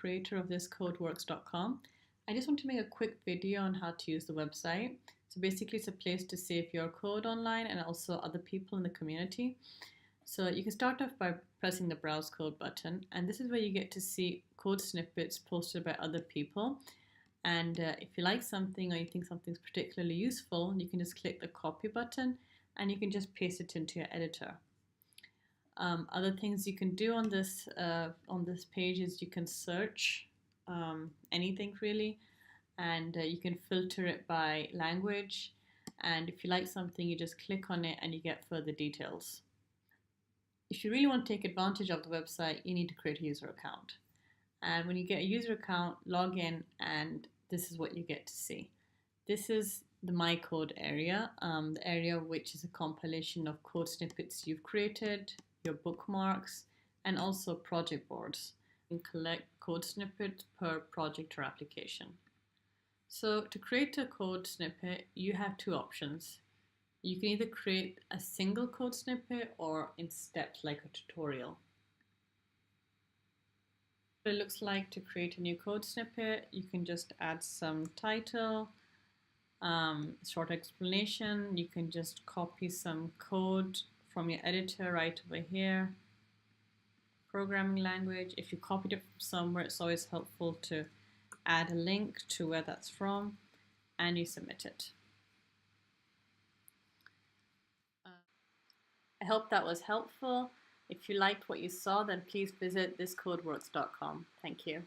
creator of this codeworks.com. I just want to make a quick video on how to use the website. So basically it's a place to save your code online and also other people in the community. So you can start off by pressing the browse code button, and this is where you get to see code snippets posted by other people. And if you like something or you think something's particularly useful, you can just click the copy button and you can just paste it into your editor. Other things you can do on this page is you can search anything really, and you can filter it by language. And if you like something, you just click on it and you get further details. If you really want to take advantage of the website, you need to create a user account. And when you get a user account, log in, and this is what you get to see. This is the My Code area, the area which is a compilation of code snippets you've created, your bookmarks, and also project boards. You can collect code snippets per project or application. So to create a code snippet, you have two options. You can either create a single code snippet or in steps like a tutorial. What it looks like to create a new code snippet, you can just add some title, short explanation. You can just copy some code from your editor right over here. Programming language. If you copied it from somewhere, it's always helpful to add a link to where that's from, and you submit it. I hope that was helpful. If you liked what you saw, then please visit thiscodeworks.com. Thank you.